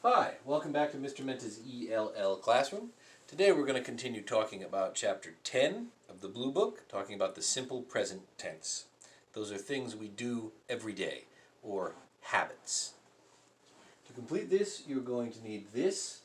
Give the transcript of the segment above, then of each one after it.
Hi, welcome back to Mr. Menta's ELL classroom. Today we're going to continue talking about chapter 10 of the Blue Book, talking about the simple present tense. Those are things we do every day, or habits. To complete this, you're going to need this,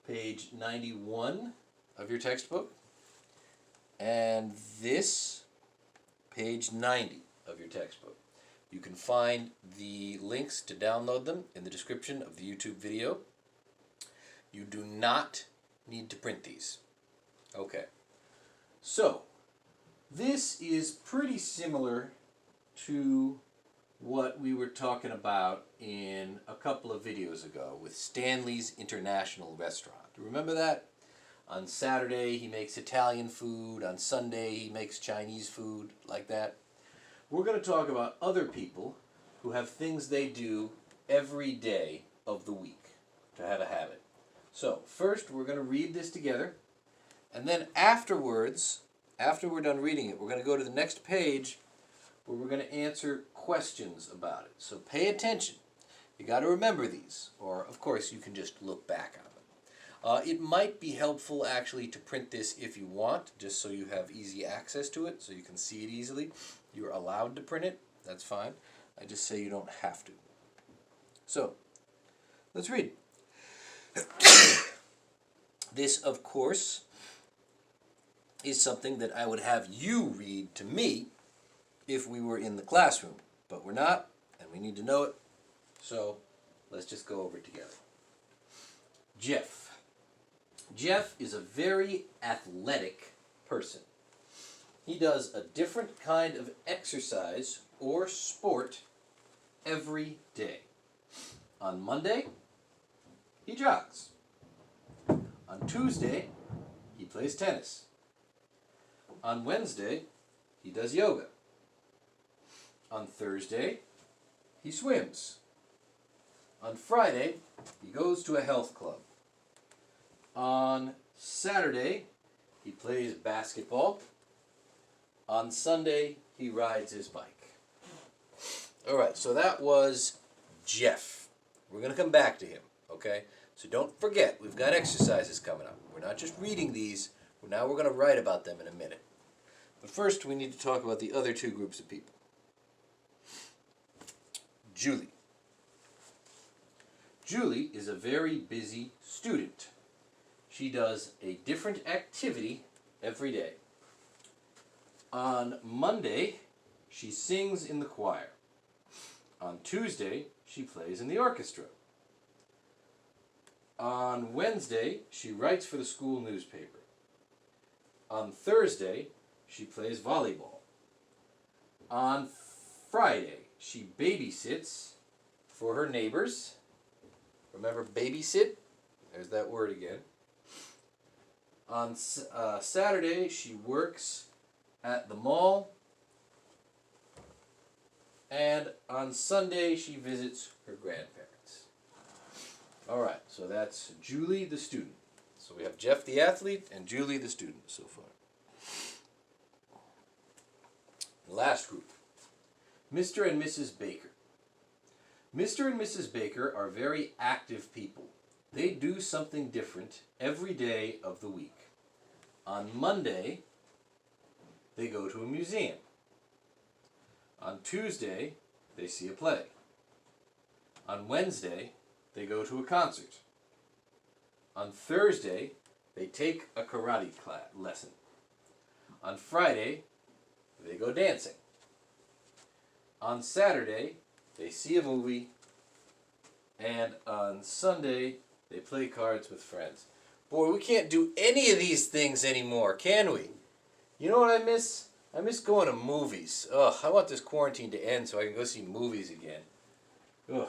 page 91 of your textbook, and this, page 90 of your textbook. You can find the links to download them in the description of the YouTube video. You do not need to print these. Okay. So, this is pretty similar to what we were talking about in a couple of videos ago with Stanley's International Restaurant. Remember that? On Saturday he makes Italian food, on Sunday he makes Chinese food, like that. We're going to talk about other people who have things they do every day of the week to have a habit. So, first we're going to read this together, and then afterwards, after we're done reading it, we're going to go to the next page where we're going to answer questions about it. So pay attention. You got to remember these, or of course you can just look back on them. It might be helpful actually to print this if you want, just so you have easy access to it, so you can see it easily. You're allowed to print it, that's fine. I just say you don't have to. So, let's read. This, of course, is something that I would have you read to me if we were in the classroom. But we're not, and we need to know it, so let's just go over it together. Jeff. Jeff is a very athletic person. He does a different kind of exercise or sport every day. On Monday, he jogs. On Tuesday, he plays tennis. On Wednesday, he does yoga. On Thursday, he swims. On Friday, he goes to a health club. On Saturday, he plays basketball. On Sunday, he rides his bike. All right, so that was Jeff. We're going to come back to him, okay? So don't forget, we've got exercises coming up. We're not just reading these. Now we're going to write about them in a minute. But first, we need to talk about the other two groups of people. Julie. Julie is a very busy student. She does a different activity every day. On Monday, she sings in the choir. On Tuesday, she plays in the orchestra. On Wednesday, she writes for the school newspaper. On Thursday, she plays volleyball. On Friday, she babysits for her neighbors. Remember babysit? There's that word again. On Saturday, she works at the mall. And on Sunday, she visits her grandparents. All right, so that's Julie the student. So we have Jeff the athlete and Julie the student so far. Last group, Mr. and Mrs. Baker. Mr. and Mrs. Baker are very active people. They do something different every day of the week. On Monday, they go to a museum. On Tuesday, they see a play. On Wednesday, they go to a concert. On Thursday, they take a karate lesson. On Friday, they go dancing. On Saturday, they see a movie. And on Sunday, they play cards with friends. Boy, we can't do any of these things anymore, can we? You know what I miss? I miss going to movies. Ugh, I want this quarantine to end so I can go see movies again. Ugh.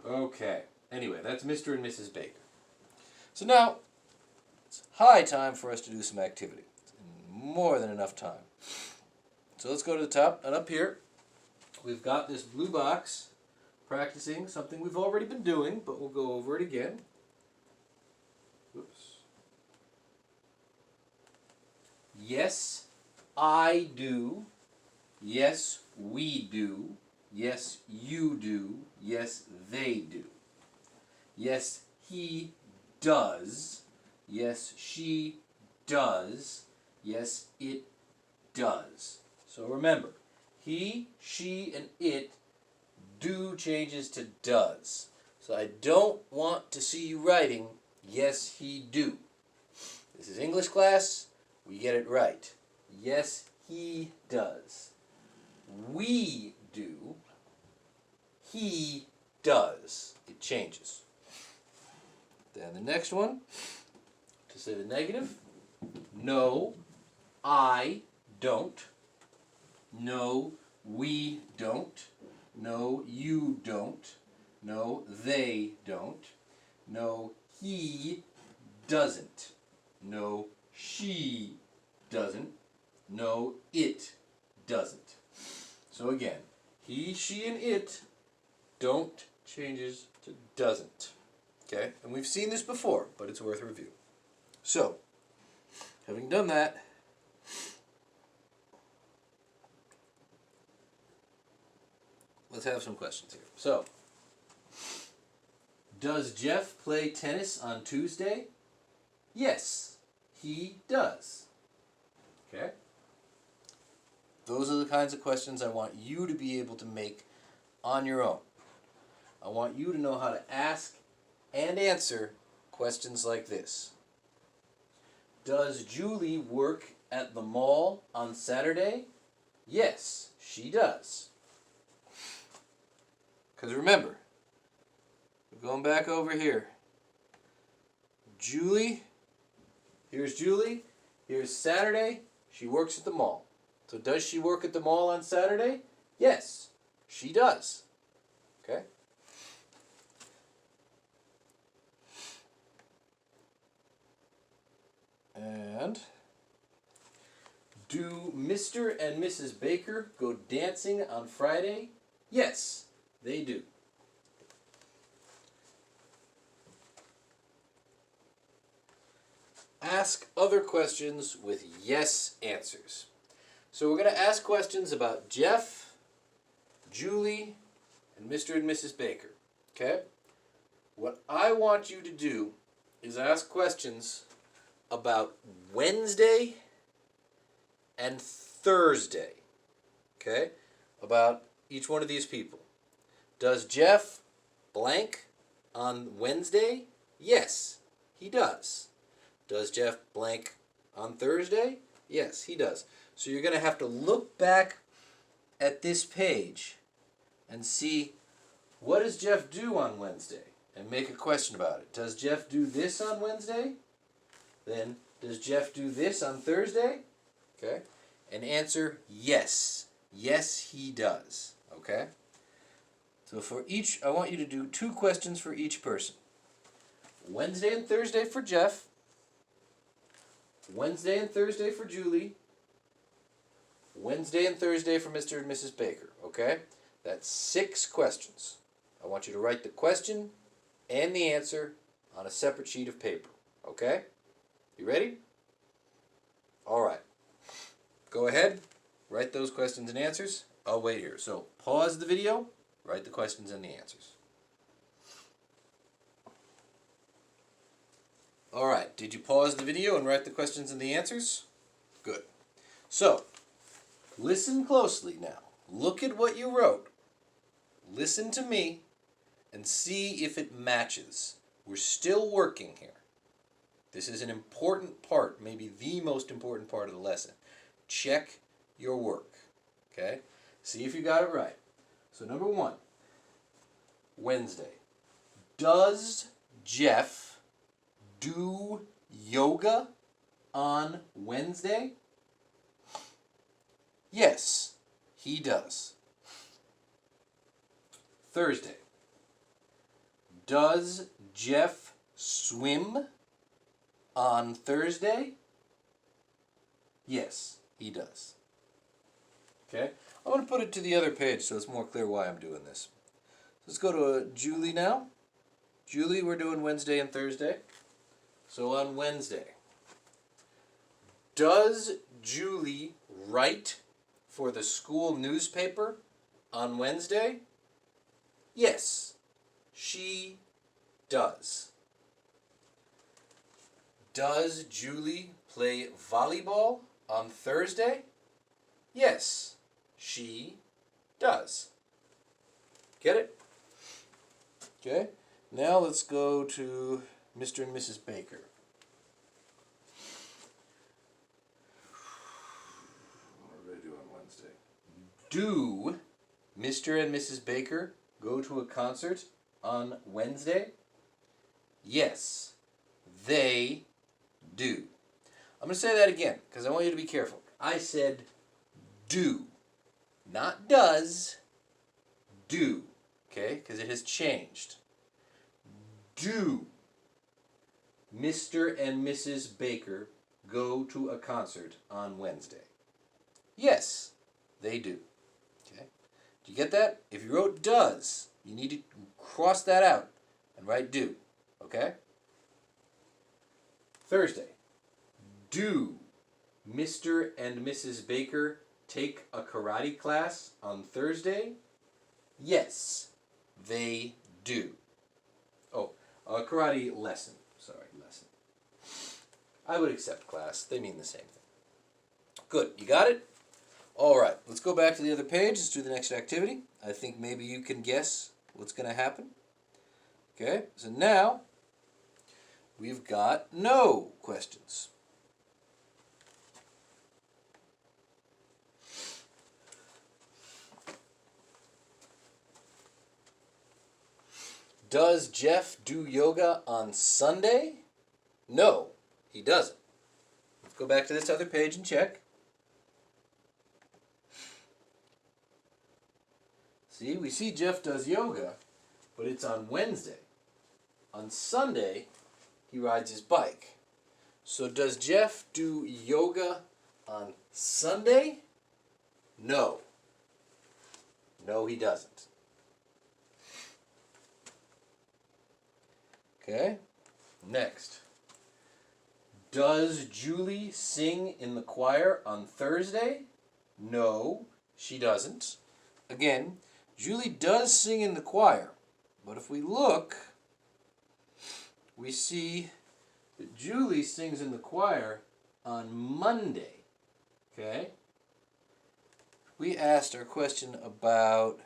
Okay. Anyway, that's Mr. and Mrs. Baker. So now, it's high time for us to do some activity. More than enough time. So let's go to the top, and up here, we've got this blue box practicing something we've already been doing, but we'll go over it again. Oops. Yes, I do. Yes, we do. Yes, you do. Yes, they do. Yes, he does. Yes, she does. Yes, it does. So remember, he, she, and it do changes to does. So I don't want to see you writing, yes, he do. This is English class. We get it right. Yes, he does. We do. He does. It changes. Then the next one, to say the negative, no, I don't. No, we don't. No, you don't. No, they don't. No, he doesn't. No, she doesn't. No, it doesn't. So again, he, she, and it don't changes to doesn't. Okay? And we've seen this before, but it's worth a review. So, having done that, let's have some questions here. So, does Jeff play tennis on Tuesday? Yes, he does. Okay? Those are the kinds of questions I want you to be able to make on your own. I want you to know how to ask and answer questions like this. Does Julie work at the mall on Saturday? Yes, she does. Because remember, we're going back over here. Julie, here's Julie, here's Saturday, she works at the mall. So does she work at the mall on Saturday? Yes, she does. Okay? And do Mr. and Mrs. Baker go dancing on Friday? Yes, they do. Ask other questions with yes answers. So we're going to ask questions about Jeff, Julie, and Mr. and Mrs. Baker. Okay? What I want you to do is ask questions about Wednesday and Thursday. Okay? About each one of these people. Does Jeff blank on Wednesday? Yes, he does. Does Jeff blank on Thursday? Yes, he does. So you're going to have to look back at this page and see, what does Jeff do on Wednesday? And make a question about it. Does Jeff do this on Wednesday? Then, does Jeff do this on Thursday? Okay? And answer yes. Yes, he does. Okay? So for each, I want you to do 2 questions for each person. Wednesday and Thursday for Jeff. Wednesday and Thursday for Julie. Wednesday and Thursday for Mr. and Mrs. Baker. Okay? That's 6 questions. I want you to write the question and the answer on a separate sheet of paper. Okay? You ready? All right. Go ahead. Write those questions and answers. I'll wait here. So pause the video. Write the questions and the answers. All right. Did you pause the video and write the questions and the answers? Good. So, listen closely now. Look at what you wrote. Listen to me and see if it matches. We're still working here. This is an important part, maybe the most important part of the lesson. Check your work. Okay? See if you got it right. So number 1, Wednesday. Does Jeff do yoga on Wednesday? Yes, he does. Thursday. Does Jeff swim on Thursday? Yes, he does. Okay? I'm going to put it to the other page so it's more clear why I'm doing this. Let's go to Julie now. Julie, we're doing Wednesday and Thursday. So on Wednesday, does Julie write for the school newspaper on Wednesday? Yes, she does. Does Julie play volleyball on Thursday? Yes, she does. Get it? Okay. Now let's go to Mr. and Mrs. Baker. What are we going to do on Wednesday? Do Mr. and Mrs. Baker go to a concert on Wednesday? Yes, they do. I'm going to say that again because I want you to be careful. I said do, not does, do, okay? Because it has changed. Do Mr. and Mrs. Baker go to a concert on Wednesday? Yes, they do. Okay? Do you get that? If you wrote does, you need to cross that out and write do. Okay? Thursday. Do Mr. and Mrs. Baker take a karate class on Thursday? Yes, they do. Oh, a karate lesson. Sorry, lesson. I would accept class. They mean the same thing. Good. You got it? All right. Let's go back to the other page. Let's do the next activity. I think maybe you can guess what's going to happen. Okay. So now we've got no questions. Does Jeff do yoga on Sunday? No, he doesn't. Let's go back to this other page and check. See, we see Jeff does yoga, but it's on Wednesday. On Sunday, he rides his bike. So does Jeff do yoga on Sunday? No. No, he doesn't. Okay, next. Does Julie sing in the choir on Thursday? No, she doesn't. Again, Julie does sing in the choir, but if we look, we see that Julie sings in the choir on Monday. Okay? We asked our question about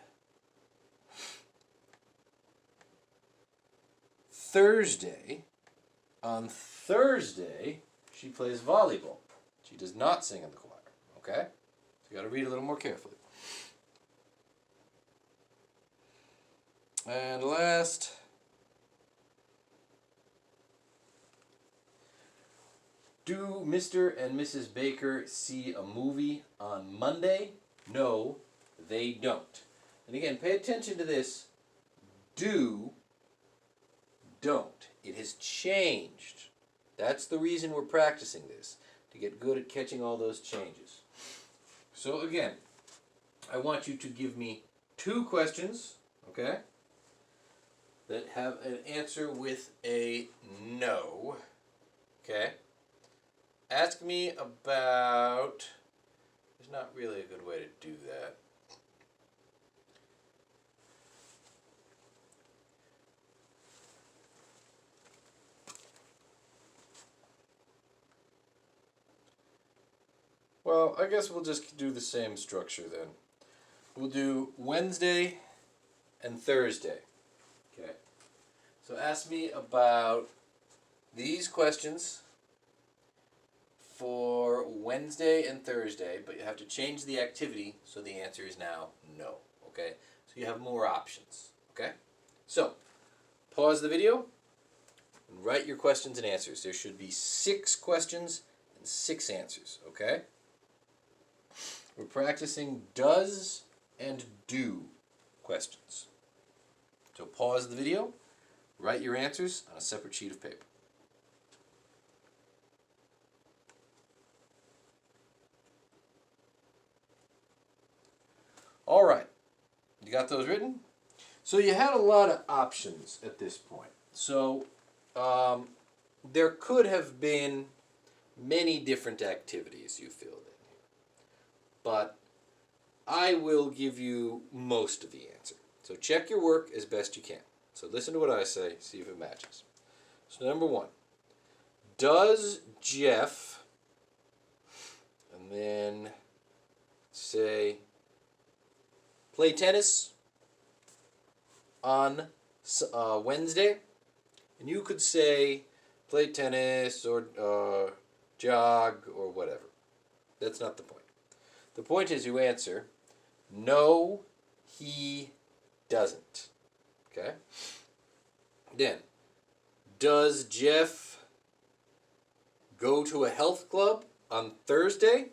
Thursday. On Thursday, she plays volleyball. She does not sing in the choir. Okay? So you got to read a little more carefully. And last, do Mr. and Mrs. Baker see a movie on Monday? No, they don't. And again, pay attention to this. Do, don't. It has changed. That's the reason we're practicing this, to get good at catching all those changes. So again, I want you to give me 2 questions, okay, that have an answer with a no, okay? Ask me about, there's not really a good way to do that. Well, I guess we'll just do the same structure then. We'll do Wednesday and Thursday. Okay. So ask me about these questions for Wednesday and Thursday, but you have to change the activity so the answer is now no. Okay? So you have more options. Okay? So, pause the video and write your questions and answers. There should be 6 questions and 6 answers. Okay? We're practicing does and do questions. So pause the video, write your answers on a separate sheet of paper. All right, you got those written? So you had a lot of options at this point. So there could have been many different activities you filled in here. But I will give you most of the answer. So check your work as best you can. So listen to what I say, see if it matches. So number 1, does Jeff, and then say, play tennis on Wednesday? And you could say play tennis or jog or whatever. That's not the point. The point is you answer, no, he doesn't. Okay? Then, does Jeff go to a health club on Thursday?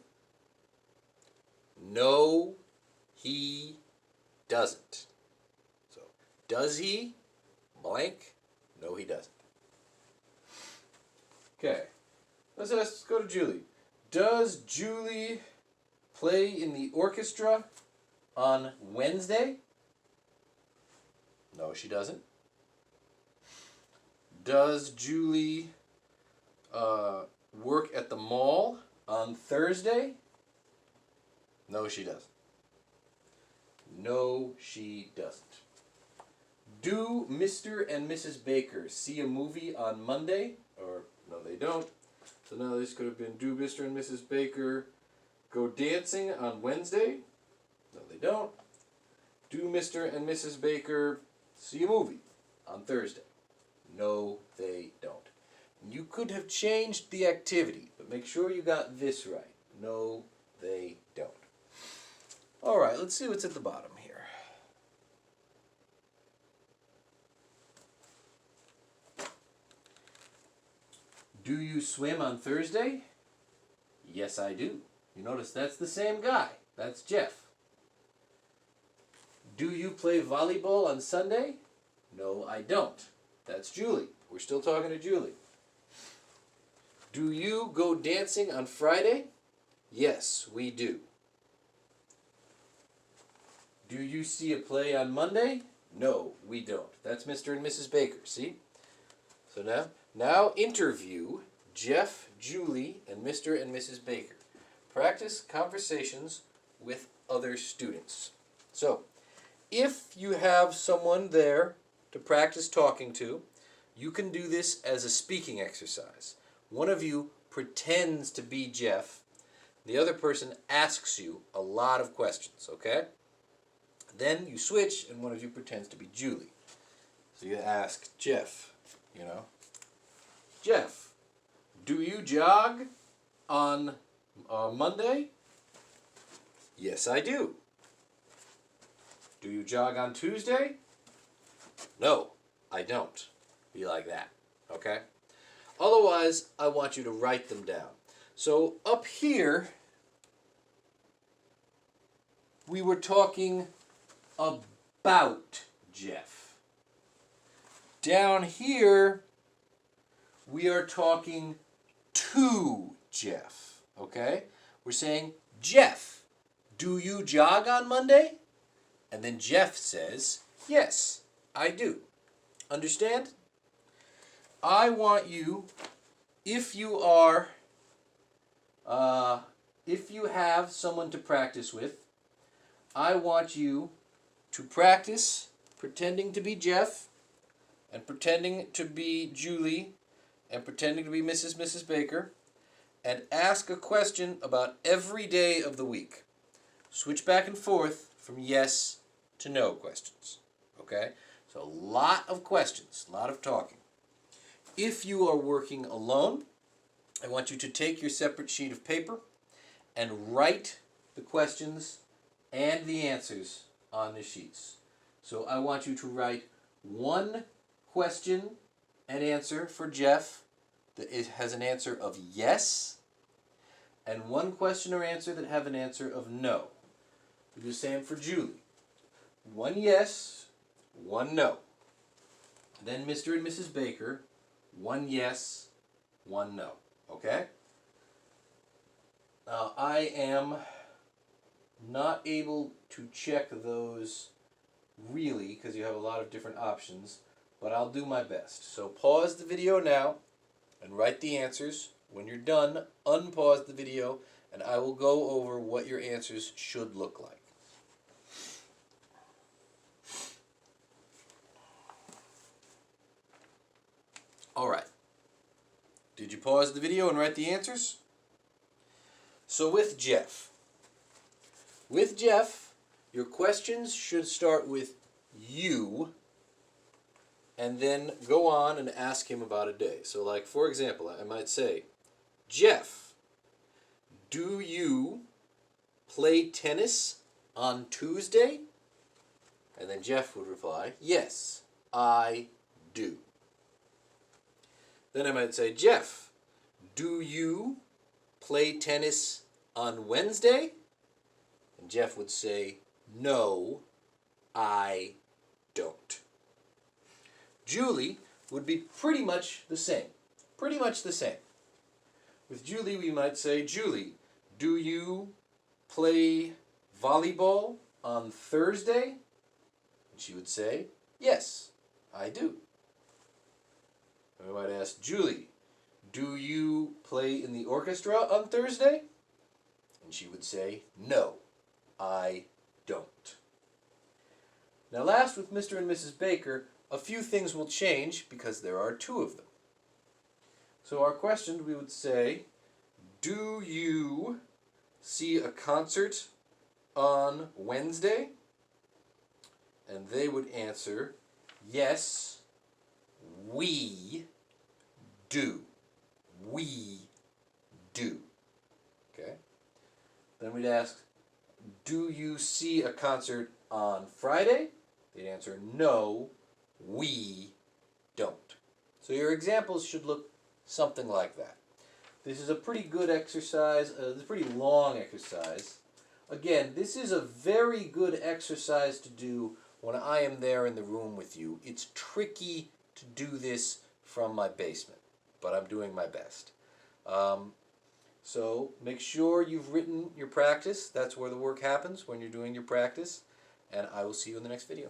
No, he doesn't. So, does he? Blank. No, he doesn't. Okay. Let's go to Julie. Does Julie play in the orchestra on Wednesday? No, she doesn't. Does Julie work at the mall on Thursday? No, she doesn't. No, she doesn't. Do Mr. and Mrs. Baker see a movie on Monday? Or, no, they don't. So now this could have been, do Mr. and Mrs. Baker go dancing on Wednesday? No, they don't. Do Mr. and Mrs. Baker see a movie on Thursday? No, they don't. You could have changed the activity, but make sure you got this right. No, they don't. All right, let's see what's at the bottom here. Do you swim on Thursday? Yes, I do. You notice that's the same guy. That's Jeff. Do you play volleyball on Sunday? No, I don't. That's Julie. We're still talking to Julie. Do you go dancing on Friday? Yes, we do. Do you see a play on Monday? No, we don't. That's Mr. and Mrs. Baker, see? So now interview Jeff, Julie, and Mr. and Mrs. Baker. Practice conversations with other students. So, if you have someone there to practice talking to, you can do this as a speaking exercise. One of you pretends to be Jeff. The other person asks you a lot of questions, okay? Then you switch and one of you pretends to be Julie. So you ask Jeff, Jeff, do you jog on Monday? Yes, I do. Do you jog on Tuesday? No, I don't. Be like that, okay? Otherwise, I want you to write them down. So up here, we were talking about Jeff. Down here, we are talking to Jeff, okay? We're saying, Jeff, do you jog on Monday? And then Jeff says, yes, I do. Understand? I want you, if you have someone to practice with, I want you to practice pretending to be Jeff and pretending to be Julie and pretending to be Mrs. Baker and ask a question about every day of the week. Switch back and forth from yes to no questions. Okay? So a lot of questions, a lot of talking. If you are working alone, I want you to take your separate sheet of paper and write the questions and the answers on the sheets. So I want you to write one question and answer for Jeff that has an answer of yes, and one question or answer that have an answer of no. We do the same for Julie. One yes, one no. Then Mr. and Mrs. Baker, one yes, one no. Okay? Now, I am not able to check those really because you have a lot of different options, but I'll do my best. So pause the video now and write the answers. When you're done, unpause the video and I will go over what your answers should look like. pause the video and write the answers? So with Jeff, your questions should start with you and then go on and ask him about a day. So like, for example, I might say, Jeff, do you play tennis on Tuesday? And then Jeff would reply, yes, I do. Then I might say, Jeff, do you play tennis on Wednesday? And Jeff would say, no, I don't. Julie would be pretty much the same. Pretty much the same. With Julie, we might say, Julie, do you play volleyball on Thursday? And she would say, yes, I do. And we might ask, Julie, do you play in the orchestra on Thursday? And she would say, no, I don't. Now last, with Mr. and Mrs. Baker, a few things will change because there are two of them. So our question, we would say, do you see a concert on Wednesday? And they would answer, yes, we do. We do. Okay? Then we'd ask, do you see a concert on Friday? They'd answer, no, we don't. So your examples should look something like that. This is a pretty good exercise. It's a pretty long exercise. Again, this is a very good exercise to do when I am there in the room with you. It's tricky to do this from my basement, but I'm doing my best. So make sure you've written your practice. That's where the work happens, when you're doing your practice. And I will see you in the next video.